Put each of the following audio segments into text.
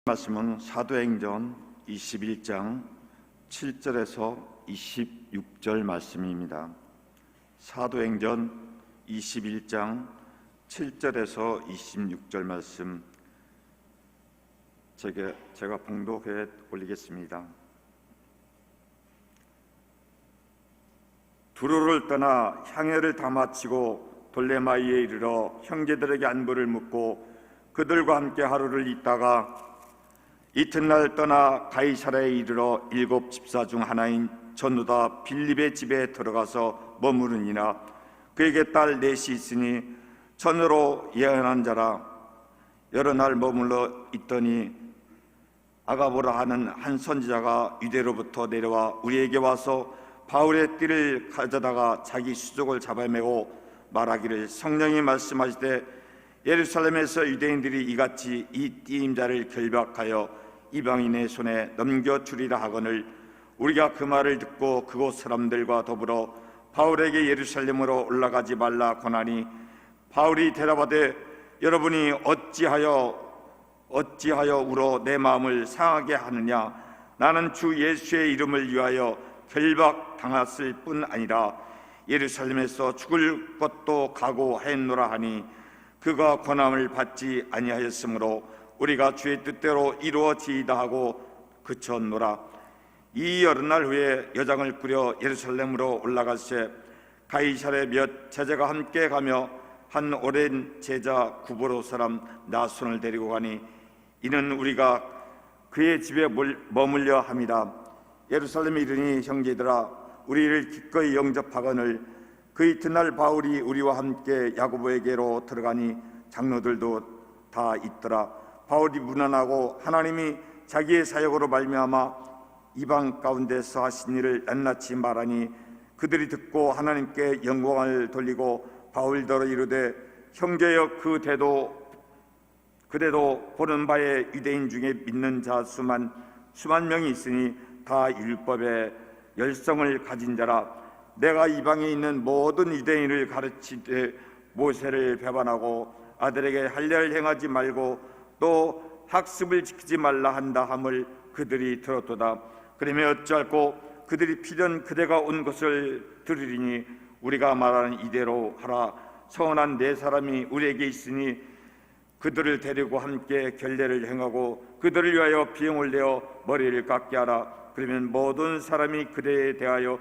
말씀은 사도행전 21장 7절에서 26절 말씀입니다. 사도행전 21장 7절에서 26절 말씀 제가 봉독해 올리겠습니다. 두로를 떠나 향해를 다 마치고 돌레마이에 이르러 형제들에게 안부를 묻고 그들과 함께 하루를 있다가 이튿날 떠나 가이사랴에 이르러 7 집사 중 하나인 전누다 빌립의 집에 들어가서 머무르니라. 그에게 딸 넷이 있으니 처녀로 예언한 자라. 여러 날 머물러 있더니 아가보라 하는 한 선지자가 유대로부터 내려와 우리에게 와서 바울의 띠를 가져다가 자기 수족을 잡아매고 말하기를, 성령이 말씀하시되 예루살렘에서 유대인들이 이같이 이 띠임자를 결박하여 이방인의 손에 넘겨주리라 하거늘 우리가 그 말을 듣고 그곳 사람들과 더불어 바울에게 예루살렘으로 올라가지 말라 권하니, 바울이 대답하되 여러분이 어찌하여 울어 내 마음을 상하게 하느냐. 나는 주 예수의 이름을 위하여 결박당했을 뿐 아니라 예루살렘에서 죽을 것도 각오하였노라 하니, 그가 권함을 받지 아니하였으므로 우리가 주의 뜻대로 이루어지이다 하고 그쳤노라. 이 여러 날 후에 여장을 꾸려 예루살렘으로 올라갈새 가이사랴 몇 제자가 함께 가며 한 오랜 제자 구브로 사람 나손을 데리고 가니, 이는 우리가 그의 집에 머물려 함이라. 예루살렘에 이르니 형제들아, 우리를 기꺼이 영접하거늘 그 이튿날 바울이 우리와 함께 야고보에게로 들어가니 장로들도 다 있더라. 바울이 무난하고 하나님이 자기의 사역으로 말미암아 이방 가운데서 하신 일을 낱낱이 말하니, 그들이 듣고 하나님께 영광을 돌리고 바울더러 이르되, 형제여 그대도 보는 바에 유대인 중에 믿는 자 수만 명이 있으니 다 율법의 열성을 가진 자라. 내가 이방에 있는 모든 유대인을 가르치되 모세를 배반하고 아들에게 할례를 행하지 말고 또 학습을 지키지 말라 한다 함을 그들이 들었도다. 그러면 어찌할꼬 그들이 필연 그대가 온 것을 들으리니 우리가 말하는 이대로 하라. 성원한 네 사람이 우리에게 있으니 그들을 데리고 함께 결례를 행하고 그들을 위하여 비용을 내어 머리를 깎게 하라. 그러면 모든 사람이 그대에 대하여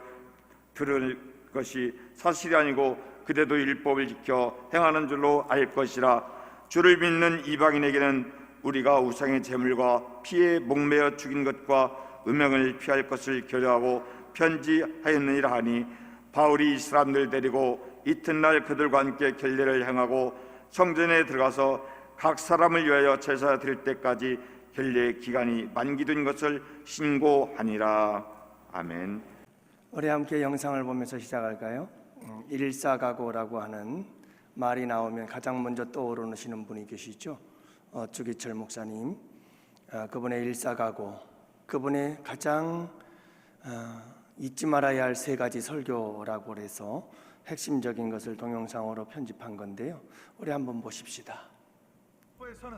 들을 것이 사실이 아니고 그대도 율법을 지켜 행하는 줄로 알 것이라. 주를 믿는 이방인에게는 우리가 우상의 제물과 피에 목매어 죽인 것과 음행을 피할 것을 결의하고 편지하였느니라 하니, 바울이 이 사람들 데리고 이튿날 그들과 함께 결례를 행하고 성전에 들어가서 각 사람을 위하여 제사 드릴 때까지 결례 기간이 만기된 것을 신고하니라. 아멘. 우리 함께 영상을 보면서 시작할까요? 일사가고라고 하는 말이 나오면 가장 먼저 떠오르시는 분이 계시죠? 주기철 목사님. 그분의 일사가고, 그분의 가장 잊지 말아야 할 3가지 설교라고 해서 핵심적인 것을 동영상으로 편집한 건데요, 우리 한번 보십시다. 에서는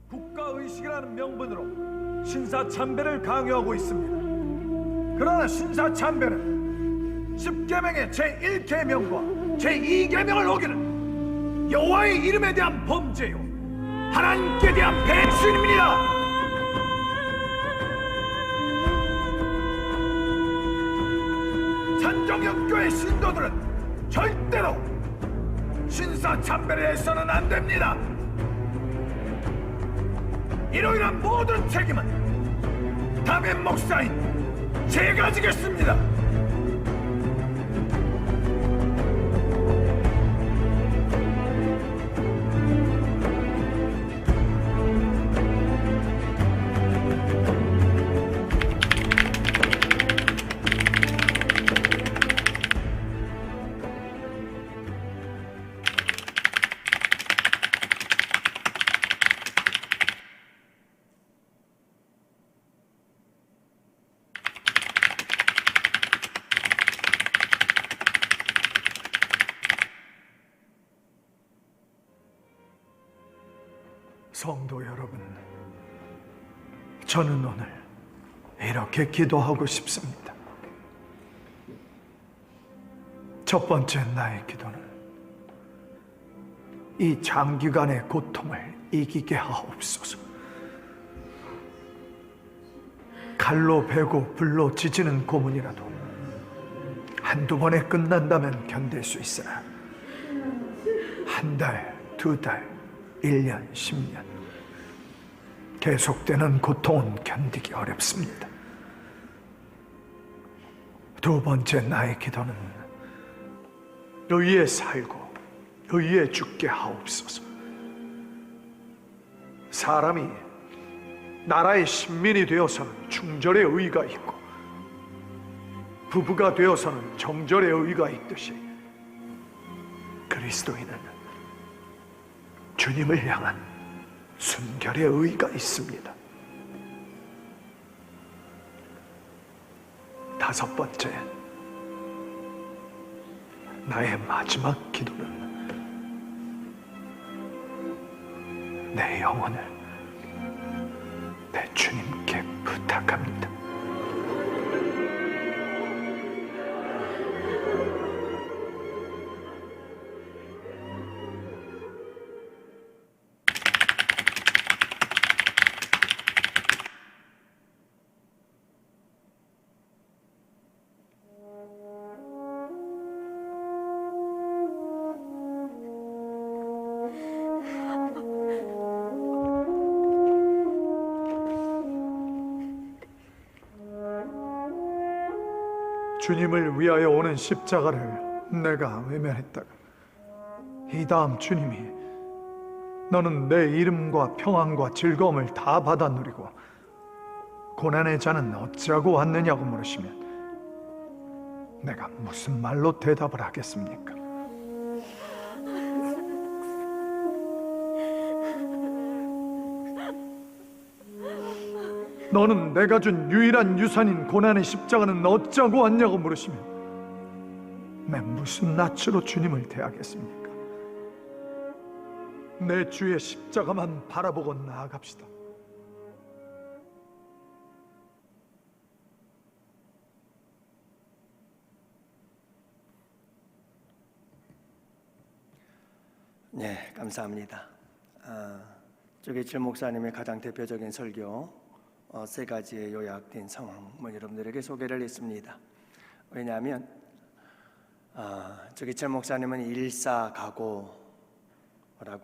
국가의식이라는 명분으로 신사참배를 강요하고 있습니다. 그러나 신사참배는 10계명의 제1계명과 제2계명을 어기는 여호와의 이름에 대한 범죄요 하나님께 대한 배신입니다. 산정역교회 신도들은 절대로 신사참배를 해서는 안 됩니다. 이로 인한 모든 책임은 담임 목사인 제가 지겠습니다. 성도 여러분, 저는 오늘 이렇게 기도하고 싶습니다. 첫 번째 나의 기도는 이 장기간의 고통을 이기게 하옵소서. 칼로 베고 불로 지지는 고문이라도 한두 번에 끝난다면 견딜 수 있으나 한 달, 두 달, 1년, 10년 계속되는 고통은 견디기 어렵습니다. 두 번째 나의 기도는 의에 살고 의에 죽게 하옵소서. 사람이 나라의 신민이 되어서는 충절의 의의가 있고 부부가 되어서는 정절의 의의가 있듯이 그리스도인은 주님을 향한 순결의 의의가 있습니다. 다섯 번째, 나의 마지막 기도는 내 영혼을 내 주님께 부탁합니다. 주님을 위하여 오는 십자가를 내가 외면했다가 이 다음 주님이 너는 내 이름과 평안과 즐거움을 다 받아 누리고 고난의 자는 어찌하고 왔느냐고 물으시면 내가 무슨 말로 대답을 하겠습니까? 너는 내가 준 유일한 유산인 고난의 십자가는 어찌하고 왔냐고 물으시면 내 무슨 낯으로 주님을 대하겠습니까? 내 주의 십자가만 바라보고 나아갑시다. 네, 감사합니다. 조기철 목사님의 가장 대표적인 설교 세 가지의 요약된 상황 여러분들에게 소개를 했습니다. 왜냐하면 조기철 목사님은 일사각오라고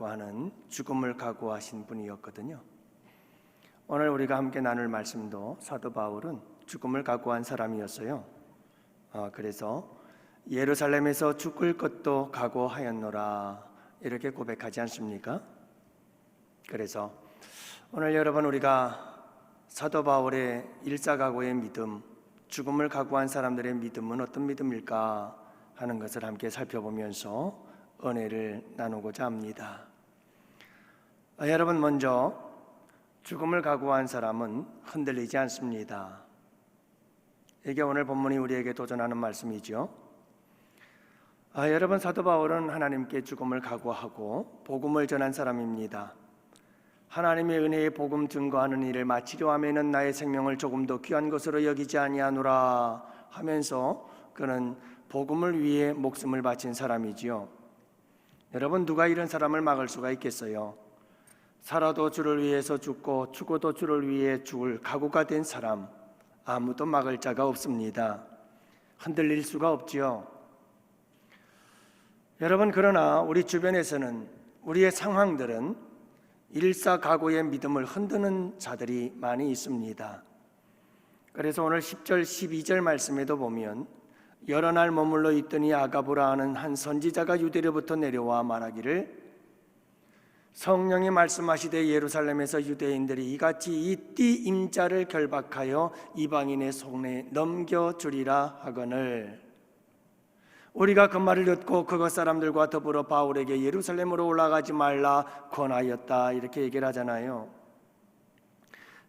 하는 죽음을 각오하신 분이었거든요. 오늘 우리가 함께 나눌 말씀도 사도 바울은 죽음을 각오한 사람이었어요. 그래서 예루살렘에서 죽을 것도 각오하였노라 이렇게 고백하지 않습니까? 그래서 오늘 여러분 우리가 사도 바울의 일사각오의 믿음, 죽음을 각오한 사람들의 믿음은 어떤 믿음일까 하는 것을 함께 살펴보면서 은혜를 나누고자 합니다. 여러분 먼저 죽음을 각오한 사람은 흔들리지 않습니다. 이게 오늘 본문이 우리에게 도전하는 말씀이죠. 여러분 사도 바울은 하나님께 죽음을 각오하고 복음을 전한 사람입니다. 하나님의 은혜의 복음 증거하는 일을 마치려 하면은 나의 생명을 조금 더 귀한 것으로 여기지 아니하노라 하면서 그는 복음을 위해 목숨을 바친 사람이지요. 여러분 누가 이런 사람을 막을 수가 있겠어요? 살아도 주를 위해서 죽고 죽어도 주를 위해 죽을 각오가 된 사람 아무도 막을 자가 없습니다. 흔들릴 수가 없지요. 여러분 그러나 우리 주변에서는 우리의 상황들은 일사각오의 믿음을 흔드는 자들이 많이 있습니다. 그래서 오늘 10절 12절 말씀에도 보면 여러 날 머물러 있더니 아가보라 하는 한 선지자가 유대로부터 내려와 말하기를 성령이 말씀하시되 예루살렘에서 유대인들이 이같이 이 띠 임자를 결박하여 이방인의 손에 넘겨주리라 하거늘 우리가 그 말을 듣고 그것 사람들과 더불어 바울에게 예루살렘으로 올라가지 말라 권하였다 이렇게 얘기를 하잖아요.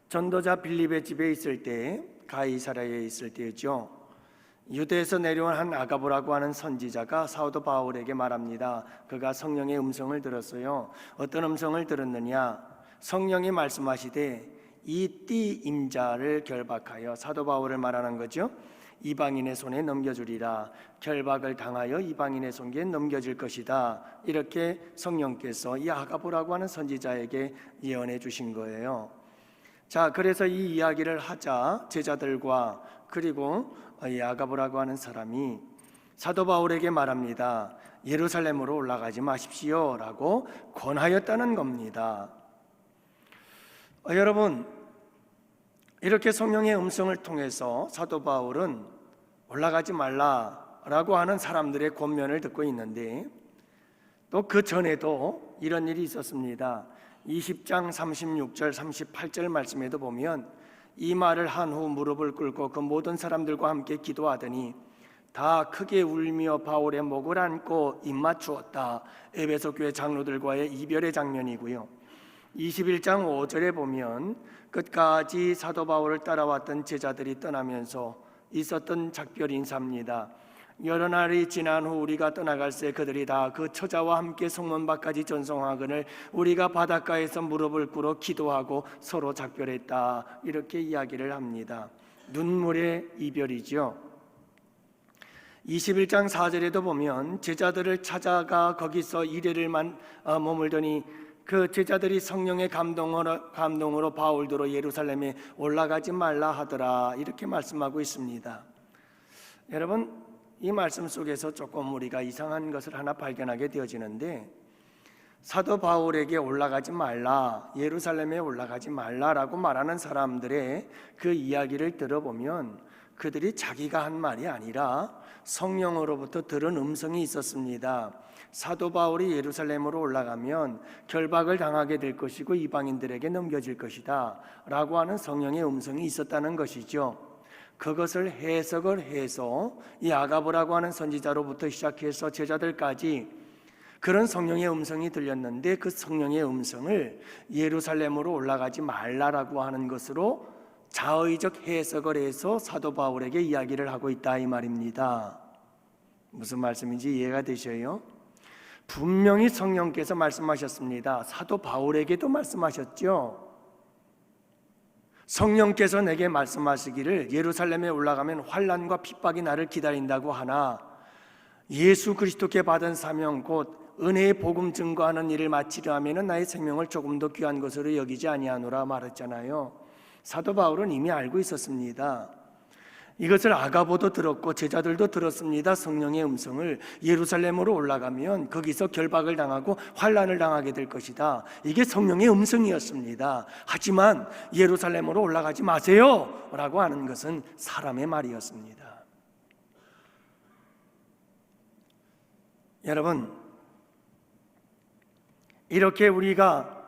전도자 빌립의 집에 있을 때 가이사랴에 있을 때였죠. 유대에서 내려온 한 아가보라고 하는 선지자가 사도 바울에게 말합니다. 그가 성령의 음성을 들었어요. 어떤 음성을 들었느냐? 성령이 말씀하시되 이 띠 임자를 결박하여, 사도 바울을 말하는 거죠. 이방인의 손에 넘겨주리라. 결박을 당하여 이방인의 손에 넘겨질 것이다. 이렇게 성령께서 이 아가보라고 하는 선지자에게 예언해 주신 거예요. 자, 그래서 이 이야기를 하자 제자들과 그리고 이 아가보라고 하는 사람이 사도 바울에게 말합니다. 예루살렘으로 올라가지 마십시오 라고 권하였다는 겁니다. 여러분, 이렇게 성령의 음성을 통해서 사도 바울은 올라가지 말라라고 하는 사람들의 권면을 듣고 있는데, 또 그 전에도 이런 일이 있었습니다. 20장 36절 38절 말씀에도 보면 이 말을 한 후 무릎을 꿇고 그 모든 사람들과 함께 기도하더니 다 크게 울며 바울의 목을 안고 입맞추었다. 에베소 교회 장로들과의 이별의 장면이고요. 21장 5절에 보면 끝까지 사도 바울을 따라왔던 제자들이 떠나면서 있었던 작별 인사입니다. 여러 날이 지난 후 우리가 떠나갈새 그들이 다 그 처자와 함께 성문 밖까지 전송하거늘 우리가 바닷가에서 무릎을 꿇어 기도하고 서로 작별했다. 이렇게 이야기를 합니다. 눈물의 이별이죠. 21장 4절에도 보면 제자들을 찾아가 거기서 이래를만 머물더니 그 제자들이 성령의 감동으로 바울더러 예루살렘에 올라가지 말라 하더라. 이렇게 말씀하고 있습니다. 여러분, 이 말씀 속에서 조금 우리가 이상한 것을 하나 발견하게 되어지는데, 사도 바울에게 올라가지 말라, 예루살렘에 올라가지 말라라고 말하는 사람들의 그 이야기를 들어보면 그들이 자기가 한 말이 아니라 성령으로부터 들은 음성이 있었습니다. 사도 바울이 예루살렘으로 올라가면 결박을 당하게 될 것이고 이방인들에게 넘겨질 것이다 라고 하는 성령의 음성이 있었다는 것이죠. 그것을 해석을 해서 이 아가보라고 하는 선지자로부터 시작해서 제자들까지 그런 성령의 음성이 들렸는데, 그 성령의 음성을 예루살렘으로 올라가지 말라라고 하는 것으로 자의적 해석을 해서 사도 바울에게 이야기를 하고 있다 이 말입니다. 무슨 말씀인지 이해가 되셔요? 분명히 성령께서 말씀하셨습니다. 사도 바울에게도 말씀하셨죠. 성령께서 내게 말씀하시기를 예루살렘에 올라가면 환난과 핍박이 나를 기다린다고 하나 예수 그리스도께 받은 사명 곧 은혜의 복음 증거하는 일을 마치려 하면 나의 생명을 조금 더 귀한 것으로 여기지 아니하노라 말했잖아요. 사도 바울은 이미 알고 있었습니다. 이것을 아가보도 들었고 제자들도 들었습니다. 성령의 음성을 예루살렘으로 올라가면 거기서 결박을 당하고 환난을 당하게 될 것이다. 이게 성령의 음성이었습니다. 하지만 예루살렘으로 올라가지 마세요 라고 하는 것은 사람의 말이었습니다. 여러분, 이렇게 우리가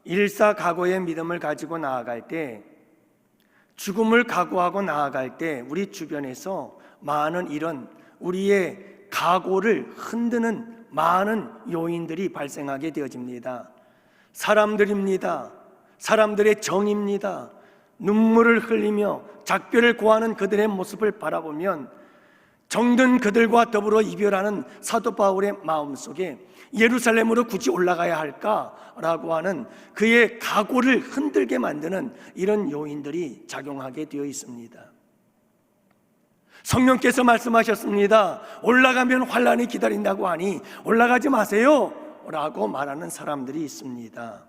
일사각오의 믿음을 가지고 나아갈 때, 죽음을 각오하고 나아갈 때 우리 주변에서 많은 이런 우리의 각오를 흔드는 많은 요인들이 발생하게 되어집니다. 사람들입니다. 사람들의 정입니다. 눈물을 흘리며 작별을 고하는 그들의 모습을 바라보면 정든 그들과 더불어 이별하는 사도 바울의 마음속에 예루살렘으로 굳이 올라가야 할까라고 하는 그의 각오를 흔들게 만드는 이런 요인들이 작용하게 되어 있습니다. 성령께서 말씀하셨습니다. 올라가면 환난이 기다린다고 하니 올라가지 마세요 라고 말하는 사람들이 있습니다.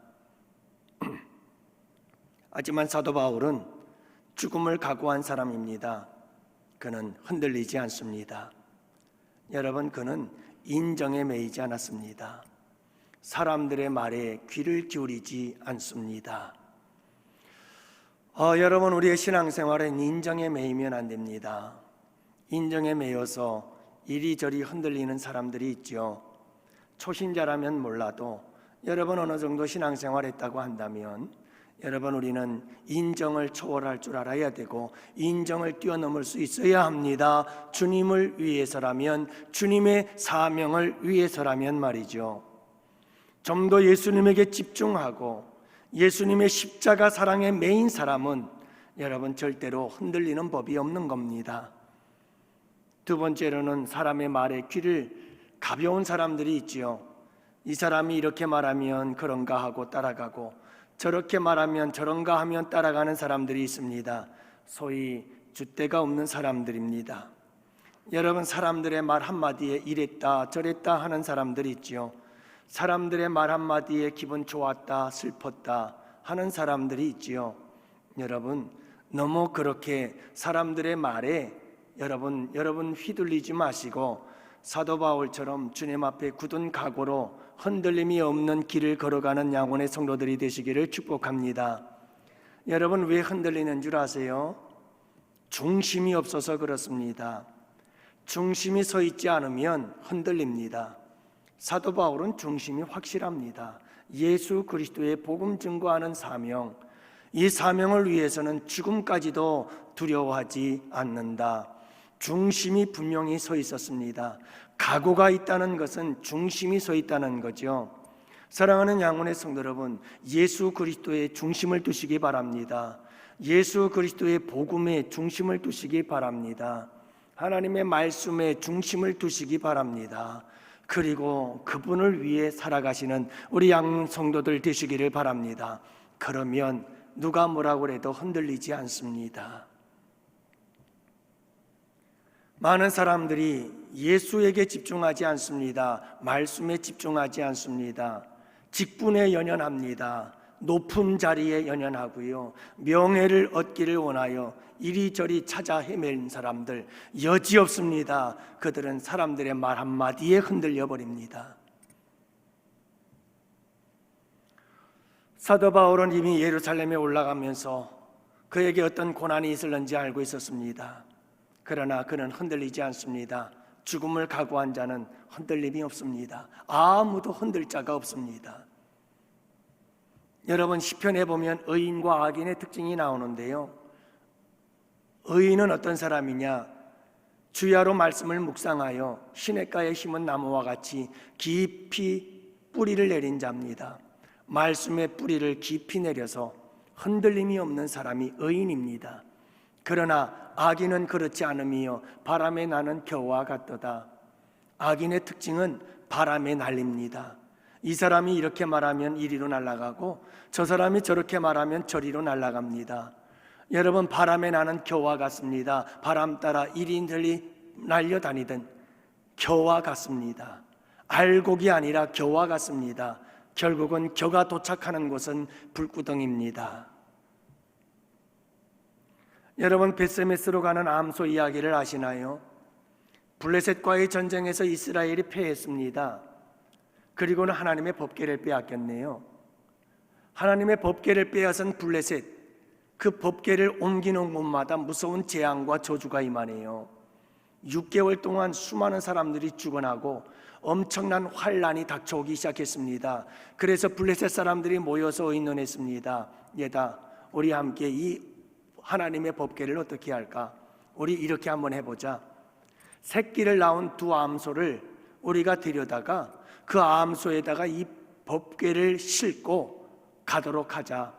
하지만 사도 바울은 죽음을 각오한 사람입니다. 그는 흔들리지 않습니다. 여러분, 그는 인정에 매이지 않았습니다. 사람들의 말에 귀를 기울이지 않습니다. 여러분, 우리의 신앙생활은 인정에 매이면 안 됩니다. 인정에 매여서 이리저리 흔들리는 사람들이 있죠. 초신자라면 몰라도 여러분 어느 정도 신앙생활 했다고 한다면 여러분, 우리는 인정을 초월할 줄 알아야 되고 인정을 뛰어넘을 수 있어야 합니다. 주님을 위해서라면, 주님의 사명을 위해서라면 말이죠. 좀 더 예수님에게 집중하고 예수님의 십자가 사랑에 매인 사람은 여러분 절대로 흔들리는 법이 없는 겁니다. 두 번째로는 사람의 말에 귀를 가벼운 사람들이 있지요. 이 사람이 이렇게 말하면 그런가 하고 따라가고, 저렇게 말하면 저런가 하면 따라가는 사람들이 있습니다. 소위 줏대가 없는 사람들입니다. 여러분, 사람들의 말 한마디에 이랬다 저랬다 하는 사람들이 있지요. 사람들의 말 한마디에 기분 좋았다 슬펐다 하는 사람들이 있지요. 여러분, 너무 그렇게 사람들의 말에 여러분 휘둘리지 마시고 사도 바울처럼 주님 앞에 굳은 각오로 흔들림이 없는 길을 걸어가는 양원의 성도들이 되시기를 축복합니다. 여러분, 왜 흔들리는 줄 아세요? 중심이 없어서 그렇습니다. 중심이 서 있지 않으면 흔들립니다. 사도 바울은 중심이 확실합니다. 예수 그리스도의 복음 증거하는 사명, 이 사명을 위해서는 죽음까지도 두려워하지 않는다. 중심이 분명히 서 있었습니다. 각오가 있다는 것은 중심이 서 있다는 거죠. 사랑하는 양원의 성도 여러분, 예수 그리스도의 중심을 두시기 바랍니다. 예수 그리스도의 복음에 중심을 두시기 바랍니다. 하나님의 말씀에 중심을 두시기 바랍니다. 그리고 그분을 위해 살아가시는 우리 양 성도들 되시기를 바랍니다. 그러면 누가 뭐라고 해도 흔들리지 않습니다. 많은 사람들이 예수에게 집중하지 않습니다. 말씀에 집중하지 않습니다. 직분에 연연합니다. 높은 자리에 연연하고요, 명예를 얻기를 원하여 이리저리 찾아 헤맨 사람들 여지없습니다. 그들은 사람들의 말 한마디에 흔들려 버립니다. 사도 바울은 이미 예루살렘에 올라가면서 그에게 어떤 고난이 있을는지 알고 있었습니다. 그러나 그는 흔들리지 않습니다. 죽음을 각오한 자는 흔들림이 없습니다. 아무도 흔들 자가 없습니다. 여러분, 시편에 보면 의인과 악인의 특징이 나오는데요, 의인은 어떤 사람이냐? 주야로 말씀을 묵상하여 시냇가에 심은 나무와 같이 깊이 뿌리를 내린 자입니다. 말씀의 뿌리를 깊이 내려서 흔들림이 없는 사람이 의인입니다. 그러나 악인은 그렇지 않으며 바람에 나는 겨와 같도다. 악인의 특징은 바람에 날립니다. 이 사람이 이렇게 말하면 이리로 날아가고 저 사람이 저렇게 말하면 저리로 날아갑니다. 여러분, 바람에 나는 겨와 같습니다. 바람 따라 이리저리 날려다니던 겨와 같습니다. 알곡이 아니라 겨와 같습니다. 결국은 겨가 도착하는 곳은 불구덩입니다. 여러분, 벳세메스로 가는 암소 이야기를 아시나요? 블레셋과의 전쟁에서 이스라엘이 패했습니다. 그리고는 하나님의 법궤를 빼앗겼네요. 하나님의 법궤를 빼앗은 블레셋, 그 법궤를 옮기는 곳마다 무서운 재앙과 저주가 임하네요. 6개월 동안 수많은 사람들이 죽어나고 엄청난 환란이 닥쳐오기 시작했습니다. 그래서 블레셋 사람들이 모여서 의논했습니다. 얘다, 우리 함께 이 하나님의 법궤를 어떻게 할까? 우리 이렇게 한번 해보자. 새끼를 낳은 두 암소를 우리가 데려다가 그 암소에다가 이 법궤를 싣고 가도록 하자.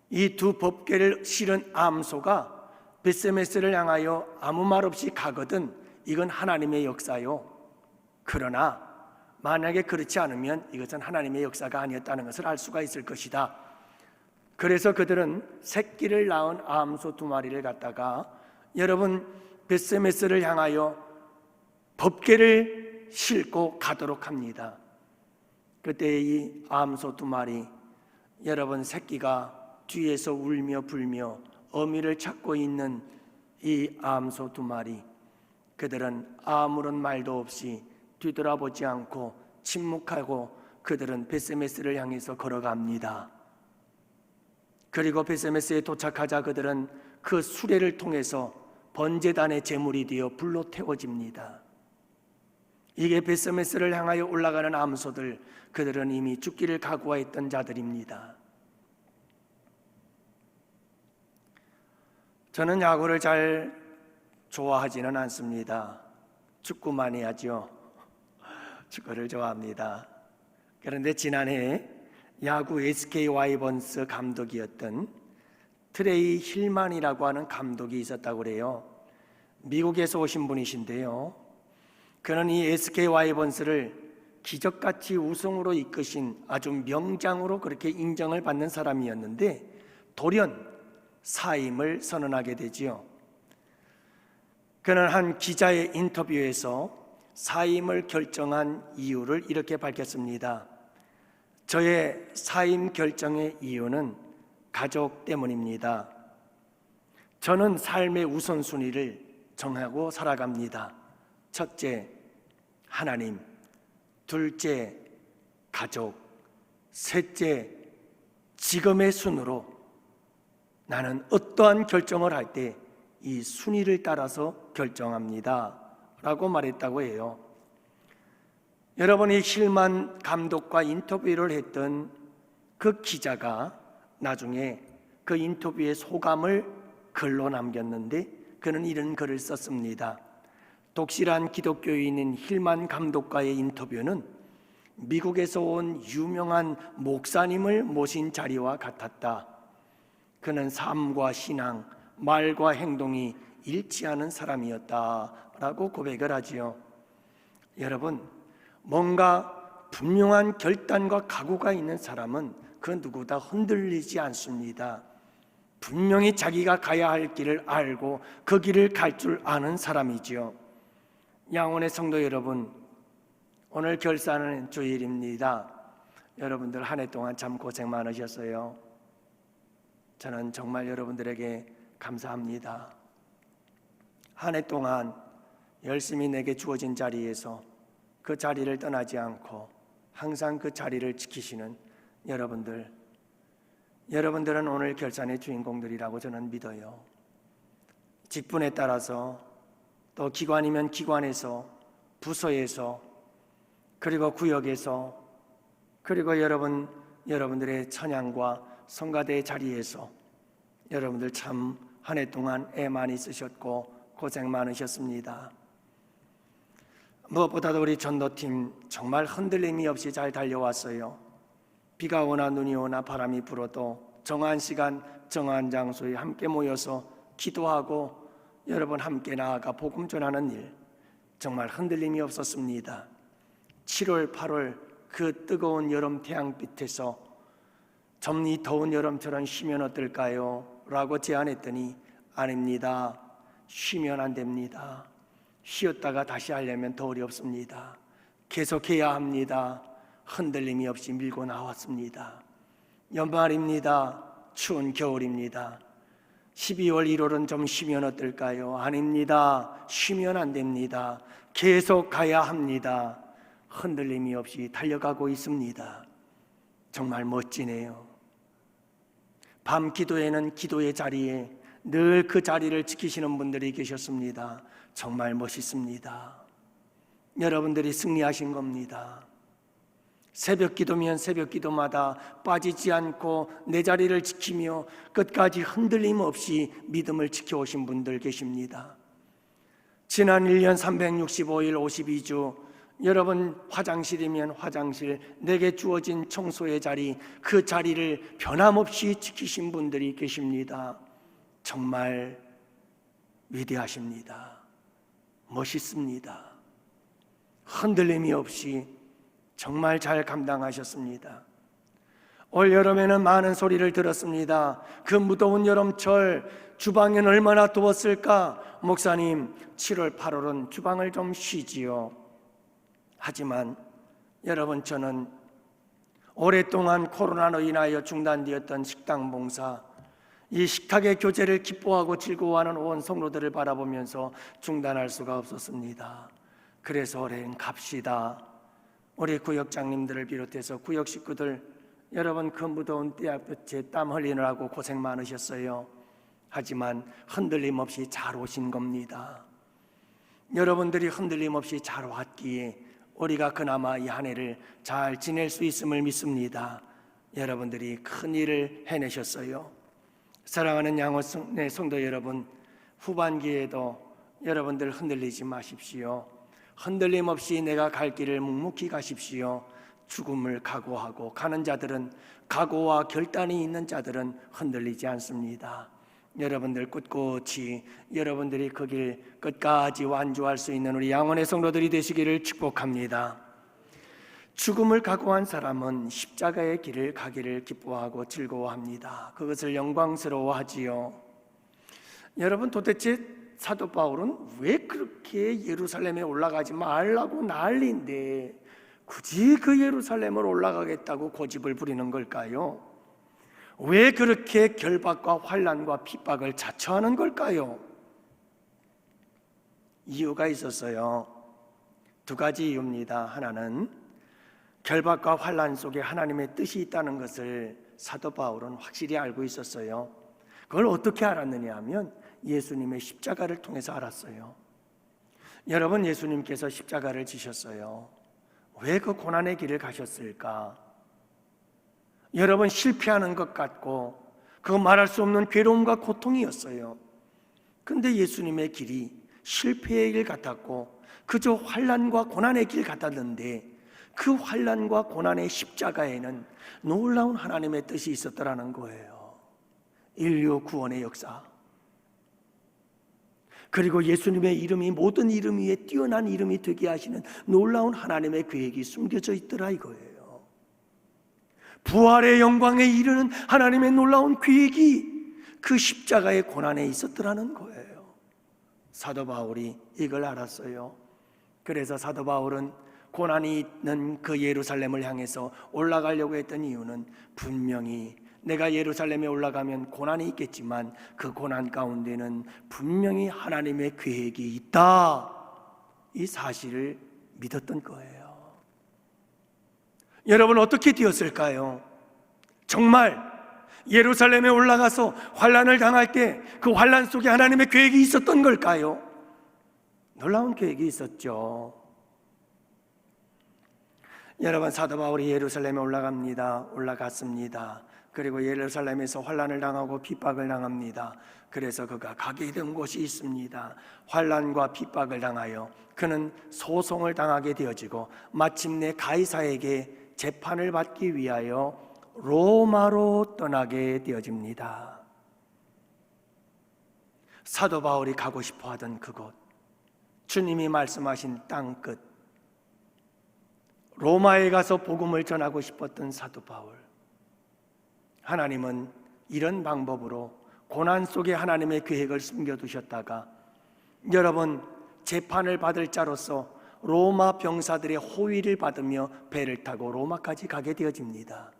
이 두 법궤를 실은 암소가 벳세메스를 향하여 아무 말 없이 가거든 이건 하나님의 역사요. 그러나 만약에 그렇지 않으면 이것은 하나님의 역사가 아니었다는 것을 알 수가 있을 것이다. 그래서 그들은 새끼를 낳은 암소 2마리를 갖다가 여러분 벳세메스를 향하여 법궤를 싣고 가도록 합니다. 그때 이 암소 2마리, 여러분 새끼가 뒤에서 울며 불며 어미를 찾고 있는 이 암소 2마리, 그들은 아무런 말도 없이 뒤돌아보지 않고 침묵하고 그들은 벳세메스를 향해서 걸어갑니다. 그리고 벳세메스에 도착하자 그들은 그 수레를 통해서 번제단의 제물이 되어 불로 태워집니다. 이게 벳세메스를 향하여 올라가는 암소들, 그들은 이미 죽기를 각오했던 자들입니다. 저는 야구를 잘 좋아하지는 않습니다. 축구만 해야죠. 축구를 좋아합니다. 그런데 지난해 야구 SK 와이번스 감독이었던 트레이 힐만이라고 하는 감독이 있었다고 그래요. 미국에서 오신 분이신데요, 그는 이 SK 와이번스를 기적같이 우승으로 이끄신 아주 명장으로 그렇게 인정을 받는 사람이었는데 돌연 사임을 선언하게 되지요. 그는 한 기자의 인터뷰에서 사임을 결정한 이유를 이렇게 밝혔습니다. 저의 사임 결정의 이유는 가족 때문입니다. 저는 삶의 우선순위를 정하고 살아갑니다. 첫째, 하나님. 둘째, 가족. 셋째, 지금의 순으로 나는 어떠한 결정을 할 때 이 순위를 따라서 결정합니다 라고 말했다고 해요. 여러분이 힐만 감독과 인터뷰를 했던 그 기자가 나중에 그 인터뷰의 소감을 글로 남겼는데 그는 이런 글을 썼습니다. 독실한 기독교인인 힐만 감독과의 인터뷰는 미국에서 온 유명한 목사님을 모신 자리와 같았다. 그는 삶과 신앙, 말과 행동이 일치하는 사람이었다라고 고백을 하지요. 여러분, 뭔가 분명한 결단과 각오가 있는 사람은 그 누구보다 흔들리지 않습니다. 분명히 자기가 가야 할 길을 알고 그 길을 갈 줄 아는 사람이지요. 양원의 성도 여러분, 오늘 결산은 주일입니다. 여러분들 한 해 동안 참 고생 많으셨어요. 저는 정말 여러분들에게 감사합니다. 한 해 동안 열심히 내게 주어진 자리에서 그 자리를 떠나지 않고 항상 그 자리를 지키시는 여러분들은 오늘 결산의 주인공들이라고 저는 믿어요. 직분에 따라서 또 기관이면 기관에서, 부서에서, 그리고 구역에서, 그리고 여러분들의 찬양과 성가대의 자리에서 여러분들 참 한 해 동안 애 많이 쓰셨고 고생 많으셨습니다. 무엇보다도 우리 전도팀 정말 흔들림이 없이 잘 달려왔어요. 비가 오나 눈이 오나 바람이 불어도 정한 시간 정한 장소에 함께 모여서 기도하고 여러분 함께 나아가 복음 전하는 일 정말 흔들림이 없었습니다. 7월 8월 그 뜨거운 여름 태양빛에서 좀 이 더운 여름처럼 쉬면 어떨까요? 라고 제안했더니 아닙니다. 쉬면 안 됩니다. 쉬었다가 다시 하려면 더 어렵습니다. 계속해야 합니다. 흔들림이 없이 밀고 나왔습니다. 연말입니다. 추운 겨울입니다. 12월 1월은 좀 쉬면 어떨까요? 아닙니다. 쉬면 안 됩니다. 계속 가야 합니다. 흔들림이 없이 달려가고 있습니다. 정말 멋지네요. 밤 기도에는 기도의 자리에 늘 그 자리를 지키시는 분들이 계셨습니다. 정말 멋있습니다. 여러분들이 승리하신 겁니다. 새벽 기도면 새벽 기도마다 빠지지 않고 내 자리를 지키며 끝까지 흔들림 없이 믿음을 지켜오신 분들 계십니다. 지난 1년 365일 52주 여러분 화장실이면 화장실, 내게 주어진 청소의 자리, 그 자리를 변함없이 지키신 분들이 계십니다. 정말 위대하십니다. 멋있습니다. 흔들림이 없이 정말 잘 감당하셨습니다. 올 여름에는 많은 소리를 들었습니다. 그 무더운 여름철 주방엔 얼마나 더웠을까? 목사님, 7월 8월은 주방을 좀 쉬지요. 하지만 여러분, 저는 오랫동안 코로나로 인하여 중단되었던 식당 봉사, 이 식탁의 교제를 기뻐하고 즐거워하는 온 성도들을 바라보면서 중단할 수가 없었습니다. 그래서 올해는 갑시다. 우리 구역장님들을 비롯해서 구역 식구들, 여러분 그 무더운 떼약볕에 땀 흘리느라고 고생 많으셨어요. 하지만 흔들림 없이 잘 오신 겁니다. 여러분들이 흔들림 없이 잘 왔기에 우리가 그나마 이 한 해를 잘 지낼 수 있음을 믿습니다. 여러분들이 큰 일을 해내셨어요. 사랑하는 양호의 성도 여러분, 후반기에도 여러분들 흔들리지 마십시오. 흔들림 없이 내가 갈 길을 묵묵히 가십시오. 죽음을 각오하고 가는 자들은, 각오와 결단이 있는 자들은 흔들리지 않습니다. 여러분들 꿋꿋이 여러분들이 그 길 끝까지 완주할 수 있는 우리 양원의 성도들이 되시기를 축복합니다. 죽음을 각오한 사람은 십자가의 길을 가기를 기뻐하고 즐거워합니다. 그것을 영광스러워하지요. 여러분, 도대체 사도 바울은 왜 그렇게 예루살렘에 올라가지 말라고 난리인데 굳이 그 예루살렘을 올라가겠다고 고집을 부리는 걸까요? 왜 그렇게 결박과 환난과 핍박을 자처하는 걸까요? 이유가 있었어요. 두 가지 이유입니다. 하나는 결박과 환난 속에 하나님의 뜻이 있다는 것을 사도 바울은 확실히 알고 있었어요. 그걸 어떻게 알았느냐 하면 예수님의 십자가를 통해서 알았어요. 여러분, 예수님께서 십자가를 지셨어요. 왜 그 고난의 길을 가셨을까? 여러분, 실패하는 것 같고 그 말할 수 없는 괴로움과 고통이었어요. 근데 예수님의 길이 실패의 길 같았고 그저 환난과 고난의 길 같았는데 그 환난과 고난의 십자가에는 놀라운 하나님의 뜻이 있었더라는 거예요. 인류 구원의 역사, 그리고 예수님의 이름이 모든 이름 위에 뛰어난 이름이 되게 하시는 놀라운 하나님의 계획이 숨겨져 있더라 이거예요. 부활의 영광에 이르는 하나님의 놀라운 계획이 그 십자가의 고난에 있었더라는 거예요. 사도 바울이 이걸 알았어요. 그래서 사도 바울은 고난이 있는 그 예루살렘을 향해서 올라가려고 했던 이유는 분명히 내가 예루살렘에 올라가면 고난이 있겠지만 그 고난 가운데는 분명히 하나님의 계획이 있다, 이 사실을 믿었던 거예요. 여러분, 어떻게 되었을까요? 정말 예루살렘에 올라가서 환난을 당할 때 그 환난 속에 하나님의 계획이 있었던 걸까요? 놀라운 계획이 있었죠. 여러분, 사도 바울이 예루살렘에 올라갔습니다. 그리고 예루살렘에서 환난을 당하고 핍박을 당합니다. 그래서 그가 가게 된 곳이 있습니다. 환난과 핍박을 당하여 그는 소송을 당하게 되어지고 마침내 가이사에게 재판을 받기 위하여 로마로 떠나게 되어집니다. 사도 바울이 가고 싶어 하던 그곳, 주님이 말씀하신 땅끝, 로마에 가서 복음을 전하고 싶었던 사도 바울, 하나님은 이런 방법으로 고난 속에 하나님의 계획을 숨겨두셨다가 여러분, 재판을 받을 자로서 로마 병사들의 호위를 받으며 배를 타고 로마까지 가게 되어집니다.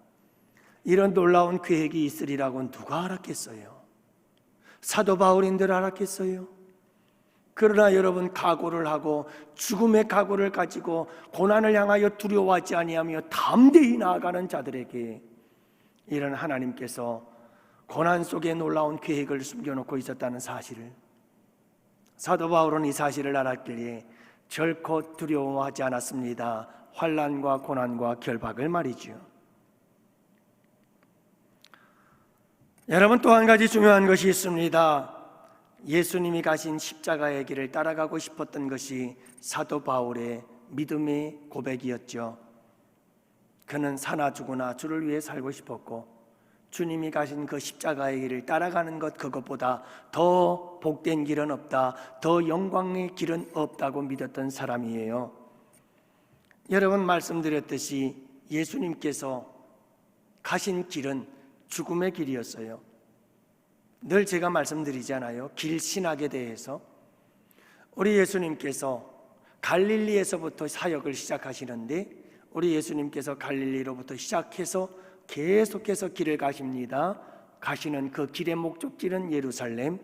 이런 놀라운 계획이 있으리라고 누가 알았겠어요? 사도 바울인들 알았겠어요? 그러나 여러분, 각오를 하고 죽음의 각오를 가지고 고난을 향하여 두려워하지 아니하며 담대히 나아가는 자들에게 이런 하나님께서 고난 속에 놀라운 계획을 숨겨놓고 있었다는 사실을, 사도 바울은 이 사실을 알았기에 결코 두려워하지 않았습니다. 환난과 고난과 결박을 말이죠. 여러분, 또 한 가지 중요한 것이 있습니다. 예수님이 가신 십자가의 길을 따라가고 싶었던 것이 사도 바울의 믿음의 고백이었죠. 그는 사나 죽으나 주를 위해 살고 싶었고 주님이 가신 그 십자가의 길을 따라가는 것, 그것보다 더 복된 길은 없다, 더 영광의 길은 없다고 믿었던 사람이에요. 여러분, 말씀드렸듯이 예수님께서 가신 길은 죽음의 길이었어요. 늘 제가 말씀드리잖아요, 길신학에 대해서. 우리 예수님께서 갈릴리에서부터 사역을 시작하시는데 우리 예수님께서 갈릴리로부터 시작해서 계속해서 길을 가십니다. 가시는 그 길의 목적지는 예루살렘.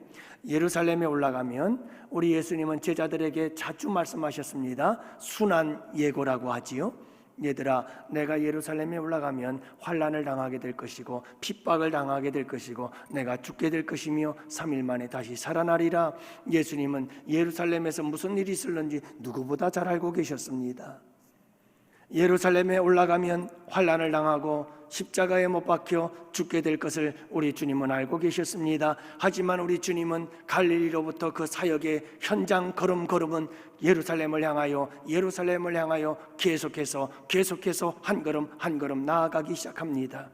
예루살렘에 올라가면 우리 예수님은 제자들에게 자주 말씀하셨습니다. 순환 예고라고 하지요. 얘들아, 내가 예루살렘에 올라가면 환난을 당하게 될 것이고 핍박을 당하게 될 것이고 내가 죽게 될 것이며 3일 만에 다시 살아나리라. 예수님은 예루살렘에서 무슨 일이 있을는지 누구보다 잘 알고 계셨습니다. 예루살렘에 올라가면 환난을 당하고 십자가에 못 박혀 죽게 될 것을 우리 주님은 알고 계셨습니다. 하지만 우리 주님은 갈릴리로부터 그 사역의 현장 걸음걸음은 예루살렘을 향하여 계속해서 한 걸음 한 걸음 나아가기 시작합니다.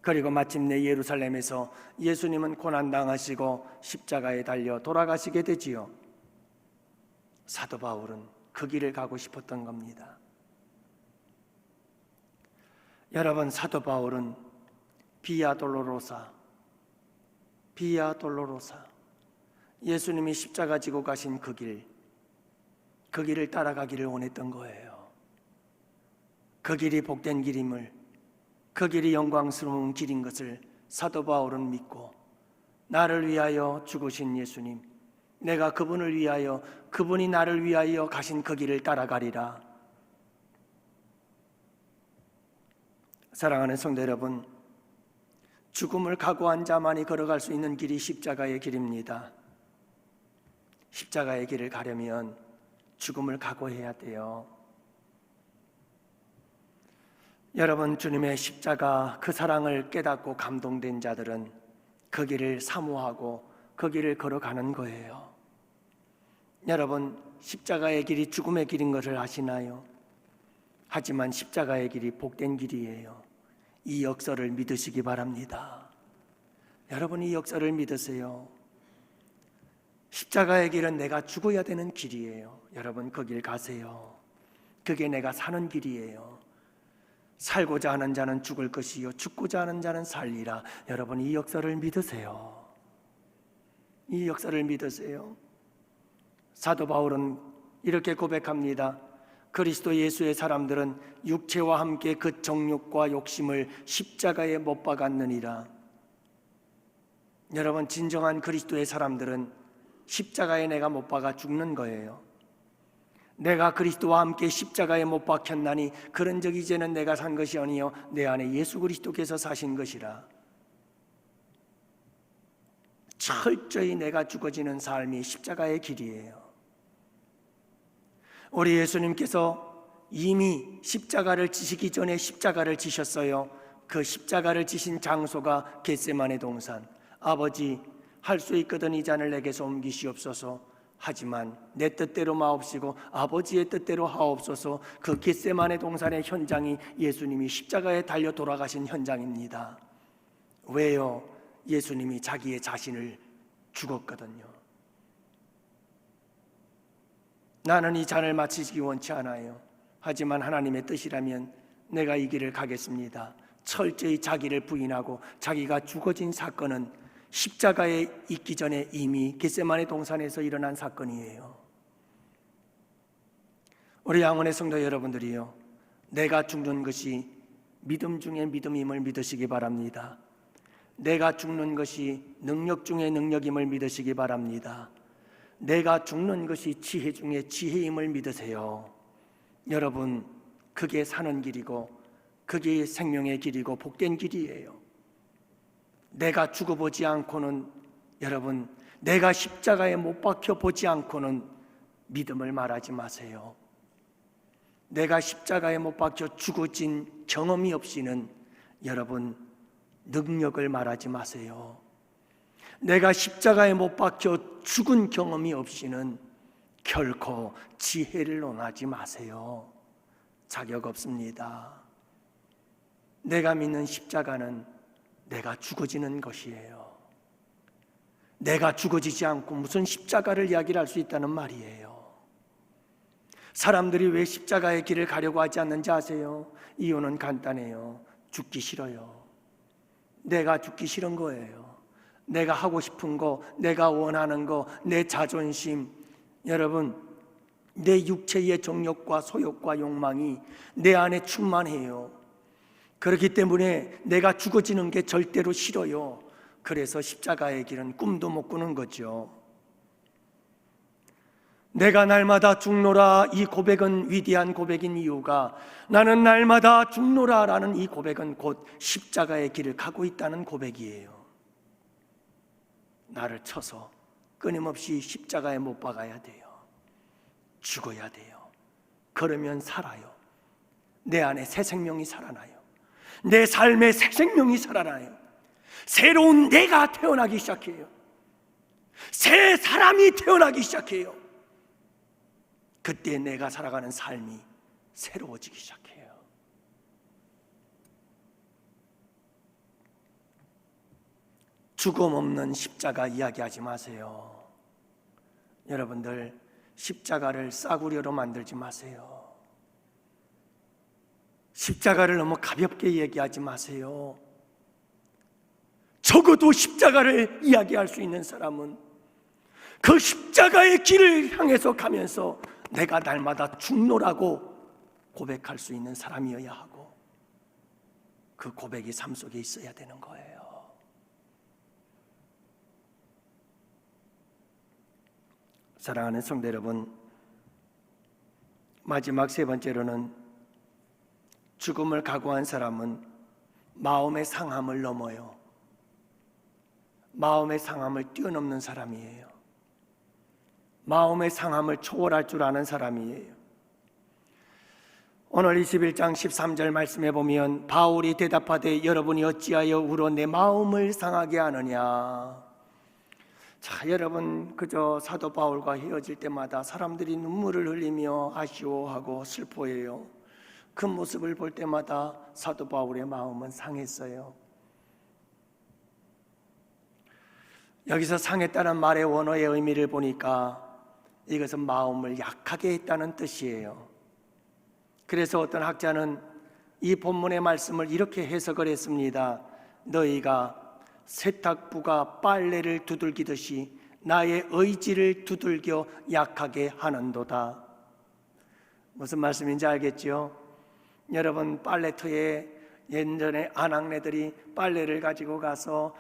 그리고 마침내 예루살렘에서 예수님은 고난당하시고 십자가에 달려 돌아가시게 되지요. 사도 바울은 그 길을 가고 싶었던 겁니다. 여러분, 사도 바울은 비아 돌로로사, 예수님이 십자가 지고 가신 그 길을 따라가기를 원했던 거예요. 그 길이 복된 길임을, 그 길이 영광스러운 길인 것을 사도 바울은 믿고, 나를 위하여 죽으신 예수님, 내가 그분을 위하여, 그분이 나를 위하여 가신 그 길을 따라가리라. 사랑하는 성도 여러분, 죽음을 각오한 자만이 걸어갈 수 있는 길이 십자가의 길입니다. 십자가의 길을 가려면 죽음을 각오해야 돼요. 여러분, 주님의 십자가 그 사랑을 깨닫고 감동된 자들은 그 길을 사모하고 그 길을 걸어가는 거예요. 여러분, 십자가의 길이 죽음의 길인 것을 아시나요? 하지만 십자가의 길이 복된 길이에요. 이 역사를 믿으시기 바랍니다. 여러분, 이 역사를 믿으세요. 십자가의 길은 내가 죽어야 되는 길이에요. 여러분, 그 길 가세요. 그게 내가 사는 길이에요. 살고자 하는 자는 죽을 것이요 죽고자 하는 자는 살리라. 여러분, 이 역사를 믿으세요. 이 역사를 믿으세요. 사도 바울은 이렇게 고백합니다. 그리스도 예수의 사람들은 육체와 함께 그 정욕과 욕심을 십자가에 못 박았느니라. 여러분, 진정한 그리스도의 사람들은 십자가에 내가 못 박아 죽는 거예요. 내가 그리스도와 함께 십자가에 못 박혔나니 그런즉 이제는 내가 산 것이 아니요 내 안에 예수 그리스도께서 사신 것이라. 철저히 내가 죽어지는 삶이 십자가의 길이에요. 우리 예수님께서 이미 십자가를 지시기 전에 십자가를 지셨어요. 그 십자가를 지신 장소가 겟세마네 동산. 아버지, 할 수 있거든 이 잔을 내게서 옮기시옵소서. 하지만 내 뜻대로 마옵시고 아버지의 뜻대로 하옵소서. 그 겟세마네 동산의 현장이 예수님이 십자가에 달려 돌아가신 현장입니다. 왜요? 예수님이 자기의 자신을 죽었거든요. 나는 이 잔을 마치기 원치 않아요. 하지만 하나님의 뜻이라면 내가 이 길을 가겠습니다. 철저히 자기를 부인하고 자기가 죽어진 사건은 십자가에 있기 전에 이미 겟세마네 동산에서 일어난 사건이에요. 우리 양원의 성도 여러분들이요, 내가 죽는 것이 믿음 중에 믿음임을 믿으시기 바랍니다. 내가 죽는 것이 능력 중에 능력임을 믿으시기 바랍니다. 내가 죽는 것이 지혜 중에 지혜임을 믿으세요. 여러분, 그게 사는 길이고 그게 생명의 길이고 복된 길이에요. 내가 죽어보지 않고는, 여러분, 내가 십자가에 못 박혀 보지 않고는 믿음을 말하지 마세요. 내가 십자가에 못 박혀 죽어진 경험이 없이는 여러분 능력을 말하지 마세요. 내가 십자가에 못 박혀 죽은 경험이 없이는 결코 지혜를 논하지 마세요. 자격 없습니다. 내가 믿는 십자가는 내가 죽어지는 것이에요. 내가 죽어지지 않고 무슨 십자가를 이야기를 할 수 있다는 말이에요. 사람들이 왜 십자가의 길을 가려고 하지 않는지 아세요? 이유는 간단해요. 죽기 싫어요. 내가 죽기 싫은 거예요. 내가 하고 싶은 거, 내가 원하는 거, 내 자존심, 여러분, 내 육체의 정욕과 소욕과 욕망이 내 안에 충만해요. 그렇기 때문에 내가 죽어지는 게 절대로 싫어요. 그래서 십자가의 길은 꿈도 못 꾸는 거죠. 내가 날마다 죽노라, 이 고백은 위대한 고백인 이유가, 나는 날마다 죽노라 라는 이 고백은 곧 십자가의 길을 가고 있다는 고백이에요. 나를 쳐서 끊임없이 십자가에 못 박아야 돼요. 죽어야 돼요. 그러면 살아요. 내 안에 새 생명이 살아나요. 내 삶에 새 생명이 살아나요. 새로운 내가 태어나기 시작해요. 새 사람이 태어나기 시작해요. 그때 내가 살아가는 삶이 새로워지기 시작해요. 죽음 없는 십자가 이야기하지 마세요. 여러분들, 십자가를 싸구려로 만들지 마세요. 십자가를 너무 가볍게 얘기하지 마세요. 적어도 십자가를 이야기할 수 있는 사람은 그 십자가의 길을 향해서 가면서 내가 날마다 죽노라고 고백할 수 있는 사람이어야 하고, 그 고백이 삶 속에 있어야 되는 거예요. 사랑하는 성도 여러분, 마지막 세 번째로는 죽음을 각오한 사람은 마음의 상함을 넘어요. 마음의 상함을 뛰어넘는 사람이에요. 마음의 상함을 초월할 줄 아는 사람이에요. 오늘 21장 13절 말씀에 보면 바울이 대답하되 여러분이 어찌하여 울어 내 마음을 상하게 하느냐. 자, 여러분, 그저 사도 바울과 헤어질 때마다 사람들이 눈물을 흘리며 아쉬워하고 슬퍼해요. 그 모습을 볼 때마다 사도 바울의 마음은 상했어요. 여기서 상했다는 말의 원어의 의미를 보니까 이것은 마음을 약하게 했다는 뜻이에요. 그래서 어떤 학자는 이 본문의 말씀을 이렇게 해석을 했습니다. 너희가 세탁부가 빨래를 두들기듯이 나의 의지를 두들겨 약하게 하는도다. 무슨 말씀인지 알겠죠? 여러분, 빨래터에 예전에 아낙네들이 빨래를 가지고 가서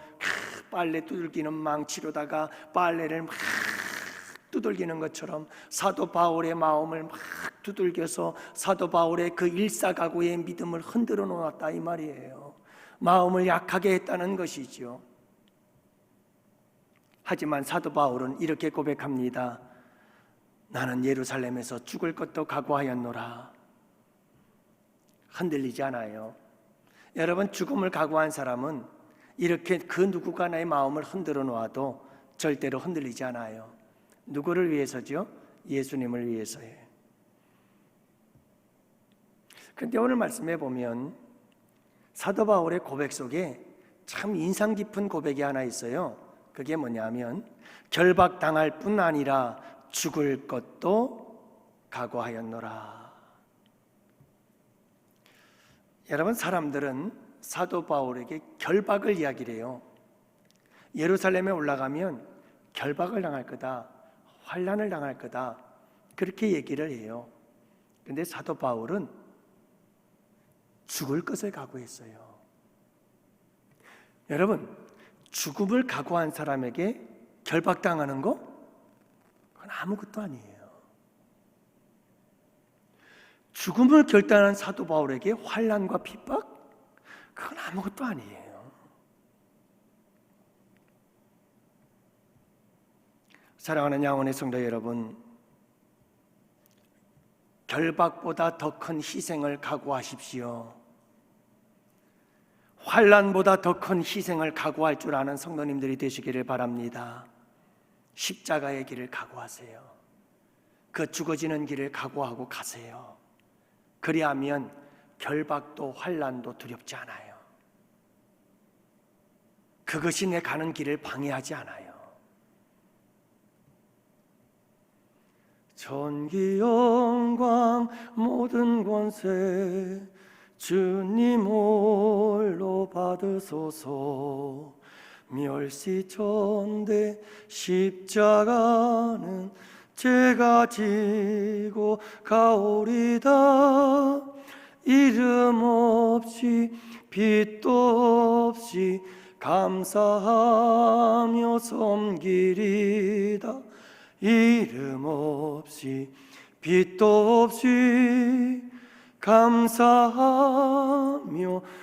빨래 두들기는 망치로다가 빨래를 막 두들기는 것처럼 사도 바울의 마음을 막 두들겨서 사도 바울의 그 일사각오의 믿음을 흔들어 놓았다, 이 말이에요. 마음을 약하게 했다는 것이죠. 하지만 사도 바울은 이렇게 고백합니다. 나는 예루살렘에서 죽을 것도 각오하였노라. 흔들리지 않아요. 여러분, 죽음을 각오한 사람은 이렇게 그 누구가 나의 마음을 흔들어 놓아도 절대로 흔들리지 않아요. 누구를 위해서죠? 예수님을 위해서예요. 그런데 오늘 말씀해 보면 사도 바울의 고백 속에 참 인상 깊은 고백이 하나 있어요. 그게 뭐냐면 결박당할 뿐 아니라 죽을 것도 각오하였노라. 여러분, 사람들은 사도 바울에게 결박을 이야기를 해요. 예루살렘에 올라가면 결박을 당할 거다, 환난을 당할 거다, 그렇게 얘기를 해요. 그런데 사도 바울은 죽을 것을 각오했어요. 여러분, 죽음을 각오한 사람에게 결박당하는 거? 그건 아무것도 아니에요. 죽음을 결단한 사도 바울에게 환난과 핍박? 그건 아무것도 아니에요. 사랑하는 양원의 성도 여러분, 결박보다 더 큰 희생을 각오하십시오. 환난보다 더 큰 희생을 각오할 줄 아는 성도님들이 되시기를 바랍니다. 십자가의 길을 각오하세요. 그 죽어지는 길을 각오하고 가세요. 그리하면 결박도 환난도 두렵지 않아요. 그것이 내 가는 길을 방해하지 않아요. 전기 영광 모든 권세 주님 홀로 받으소서. 멸시천대 십자가는 제가 지고 가오리다. 이름 없이 빛도 없이 감사하며 섬기리다. 이름 없이 빛도 없이 감사하며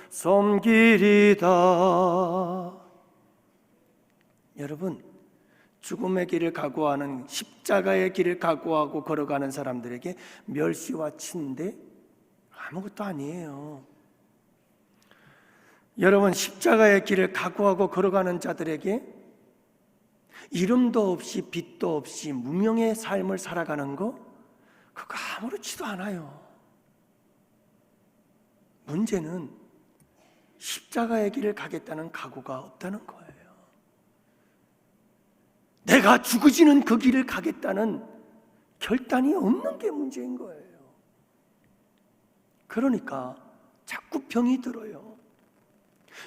섬기리다. 여러분, 죽음의 길을 각오하는, 십자가의 길을 각오하고 걸어가는 사람들에게 멸시와 침대 아무것도 아니에요. 여러분, 십자가의 길을 각오하고 걸어가는 자들에게 이름도 없이 빛도 없이 무명의 삶을 살아가는 거, 그거 아무렇지도 않아요. 문제는 십자가의 길을 가겠다는 각오가 없다는 거예요. 내가 죽어지는 그 길을 가겠다는 결단이 없는 게 문제인 거예요. 그러니까 자꾸 병이 들어요.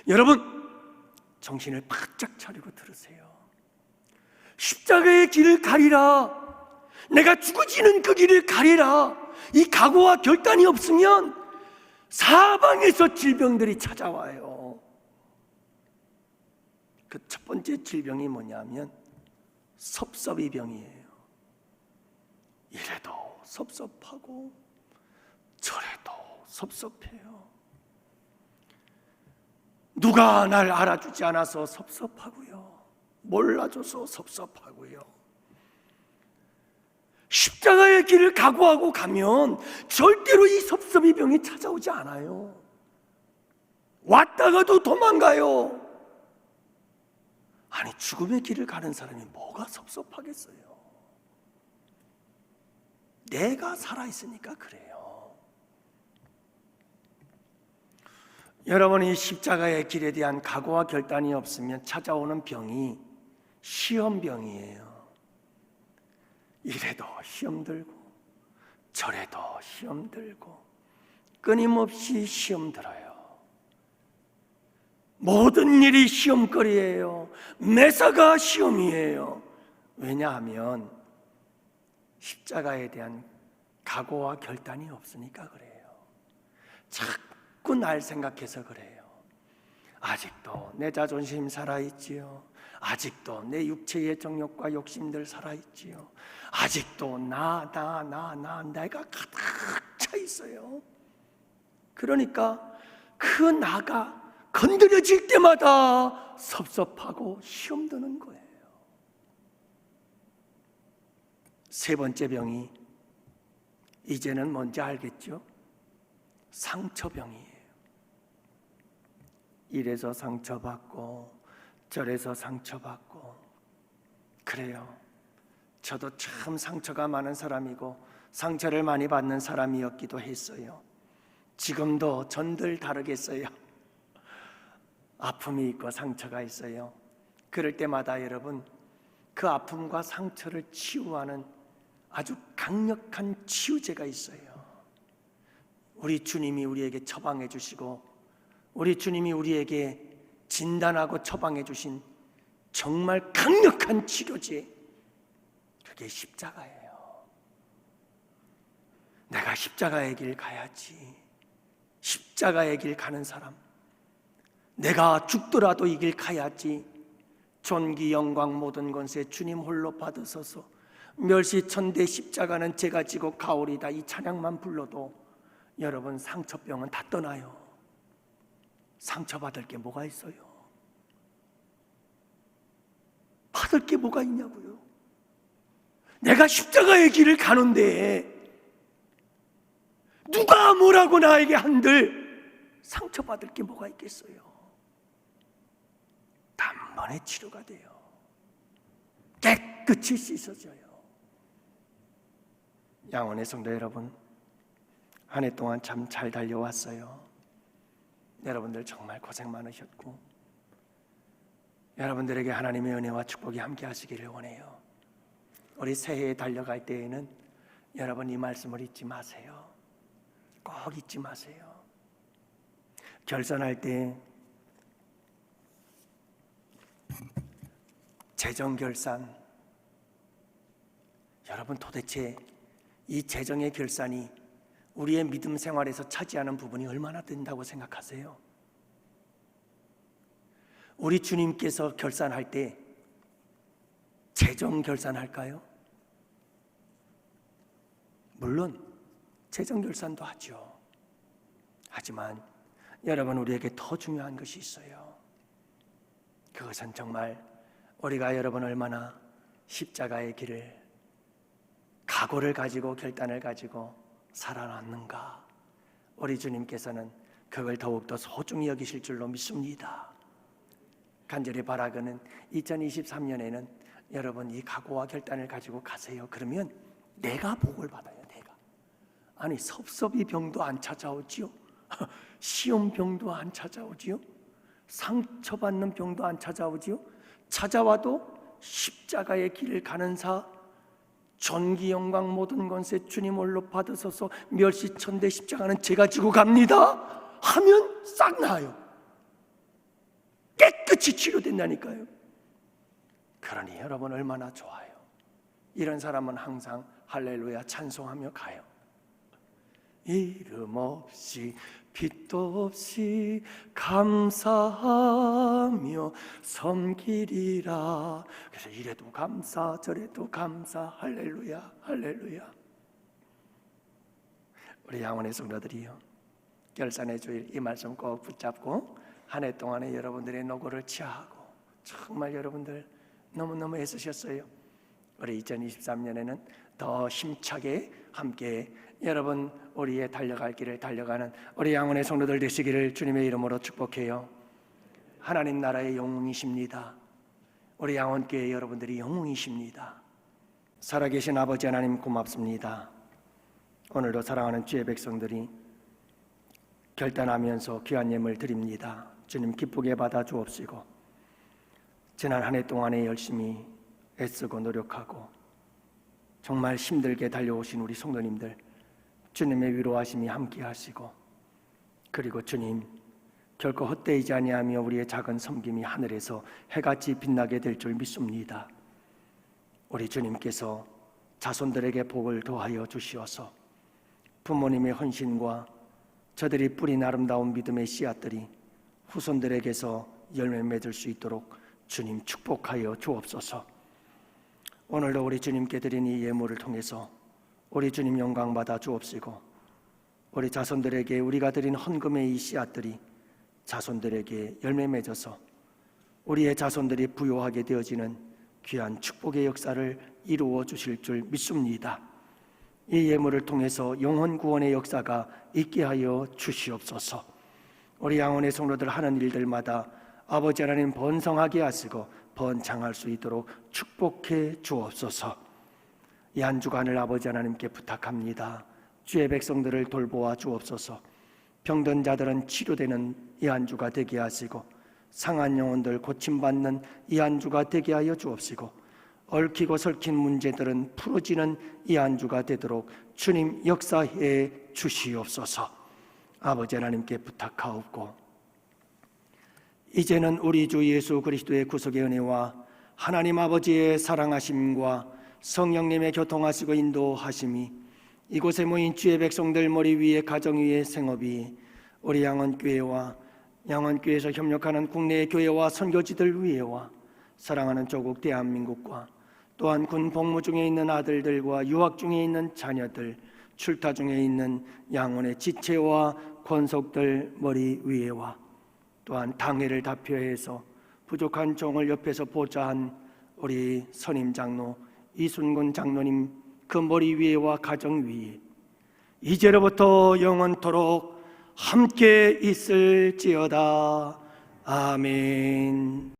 여러분, 정신을 바짝 차리고 들으세요. 십자가의 길을 가리라. 내가 죽어지는 그 길을 가리라. 이 각오와 결단이 없으면 사방에서 질병들이 찾아와요. 그 첫 번째 질병이 뭐냐면 섭섭이병이에요. 이래도 섭섭하고 저래도 섭섭해요. 누가 날 알아주지 않아서 섭섭하고요. 몰라줘서 섭섭하고요. 십자가의 길을 각오하고 가면 절대로 이 섭섭이 병이 찾아오지 않아요. 왔다가도 도망가요. 아니, 죽음의 길을 가는 사람이 뭐가 섭섭하겠어요? 내가 살아있으니까 그래요. 여러분이 십자가의 길에 대한 각오와 결단이 없으면 찾아오는 병이 시험병이에요. 이래도 시험 들고 저래도 시험 들고 끊임없이 시험 들어요. 모든 일이 시험거리예요. 매사가 시험이에요. 왜냐하면 십자가에 대한 각오와 결단이 없으니까 그래요. 자꾸 날 생각해서 그래요. 아직도 내 자존심 살아있지요. 아직도 내 육체의 정욕과 욕심들 살아있지요. 아직도 내가 가득 차 있어요. 그러니까 그 나가 건드려질 때마다 섭섭하고 시험 드는 거예요. 세 번째 병이 이제는 뭔지 알겠죠? 상처병이에요. 이래서 상처받고 저래서 상처받고 그래요. 저도 참 상처가 많은 사람이고 상처를 많이 받는 사람이었기도 했어요. 지금도 전들 다르겠어요. 아픔이 있고 상처가 있어요. 그럴 때마다 여러분, 그 아픔과 상처를 치유하는 아주 강력한 치유제가 있어요. 우리 주님이 우리에게 처방해 주시고 우리 주님이 우리에게 진단하고 처방해 주신 정말 강력한 치료제, 그게 십자가예요. 내가 십자가의 길 가야지. 십자가의 길 가는 사람, 내가 죽더라도 이 길 가야지. 존귀 영광 모든 권세 주님 홀로 받으소서. 멸시천대 십자가는 제가 지고 가오리다. 이 찬양만 불러도 여러분 상처병은 다 떠나요. 상처받을 게 뭐가 있어요? 받을 게 뭐가 있냐고요? 내가 십자가의 길을 가는데 누가 뭐라고 나에게 한들 상처받을 게 뭐가 있겠어요? 단번에 치료가 돼요. 깨끗이 씻어져요. 양원의 성도 여러분, 한 해 동안 참 잘 달려왔어요. 여러분들 정말 고생 많으셨고 여러분들에게 하나님의 은혜와 축복이 함께 하시기를 원해요. 우리 새해에 달려갈 때에는 여러분 이 말씀을 잊지 마세요. 꼭 잊지 마세요. 결산할 때 재정 결산, 여러분 도대체 이 재정의 결산이 우리의 믿음 생활에서 차지하는 부분이 얼마나 된다고 생각하세요? 우리 주님께서 결산할 때 재정 결산할까요? 물론 재정 결산도 하죠. 하지만 여러분, 우리에게 더 중요한 것이 있어요. 그것은 정말 우리가 여러분 얼마나 십자가의 길을 각오를 가지고 결단을 가지고 살아났는가, 우리 주님께서는 그걸 더욱더 소중히 여기실 줄로 믿습니다. 간절히 바라거는 2023년에는 여러분 이 각오와 결단을 가지고 가세요. 그러면 내가 복을 받아요. 내가. 아니, 섭섭이 병도 안 찾아오지요. 시험 병도 안 찾아오지요. 상처받는 병도 안 찾아오지요. 찾아와도 십자가의 길을 가는 사, 존귀 영광 모든 권세 주님 홀로 받으소서. 멸시천대 십자가는 제가 지고 갑니다. 하면 싹 나아요. 깨끗이 치료된다니까요. 그러니 여러분 얼마나 좋아요. 이런 사람은 항상 할렐루야 찬송하며 가요. 이름 없이 빛도 없이 감사하며 섬기리라. 그래서 이래도 감사 저래도 감사 할렐루야 할렐루야. 우리 양원의 성도들이요, 결산의 주일 이 말씀 꼭 붙잡고 한 해 동안에 여러분들의 노고를 치하하고 정말 여러분들 너무너무 애쓰셨어요. 우리 2023년에는 더 힘차게 함께 여러분 우리의 달려갈 길을 달려가는 우리 양원의 성도들 되시기를 주님의 이름으로 축복해요. 하나님 나라의 영웅이십니다. 우리 양원교회 여러분들이 영웅이십니다. 살아계신 아버지 하나님 고맙습니다. 오늘도 사랑하는 주의 백성들이 결단하면서 귀한 예물 드립니다. 주님 기쁘게 받아 주옵시고 지난 한 해 동안에 열심히 애쓰고 노력하고 정말 힘들게 달려오신 우리 성도님들 주님의 위로하심이 함께 하시고, 그리고 주님 결코 헛되이지 아니하며 우리의 작은 섬김이 하늘에서 해같이 빛나게 될 줄 믿습니다. 우리 주님께서 자손들에게 복을 더하여 주시어서 부모님의 헌신과 저들이 뿌린 아름다운 믿음의 씨앗들이 후손들에게서 열매 맺을 수 있도록 주님 축복하여 주옵소서. 오늘도 우리 주님께 드린 이 예물을 통해서 우리 주님 영광 받아 주옵시고, 우리 자손들에게 우리가 드린 헌금의 이 씨앗들이 자손들에게 열매 맺어서 우리의 자손들이 부요하게 되어지는 귀한 축복의 역사를 이루어 주실 줄 믿습니다. 이 예물을 통해서 영혼 구원의 역사가 있게 하여 주시옵소서. 우리 양원의 성도들 하는 일들마다 아버지 하나님 번성하게 하시고 번창할 수 있도록 축복해 주옵소서. 이 한 주간을 아버지 하나님께 부탁합니다. 주의 백성들을 돌보아 주옵소서. 병든 자들은 치료되는 이 한 주가 되게 하시고, 상한 영혼들 고침받는 이 한 주가 되게 하여 주옵시고, 얽히고 설킨 문제들은 풀어지는 이 한 주가 되도록 주님 역사해 주시옵소서. 아버지 하나님께 부탁하옵고, 이제는 우리 주 예수 그리스도의 구속의 은혜와 하나님 아버지의 사랑하심과 성령님의 교통하시고 인도하심이 이곳에 모인 주의 백성들 머리 위에 가정 위에 생업이 우리 양원교회와 양원교회에서 협력하는 국내의 교회와 선교지들 위에와 사랑하는 조국 대한민국과 또한 군 복무 중에 있는 아들들과 유학 중에 있는 자녀들, 출타 중에 있는 양원의 지체와 권속들 머리 위에와 또한 당회를 다표해서 부족한 종을 옆에서 보좌한 우리 선임 장로 이순근 장로님 그 머리 위에와 가정 위에 이제로부터 영원토록 함께 있을지어다. 아멘.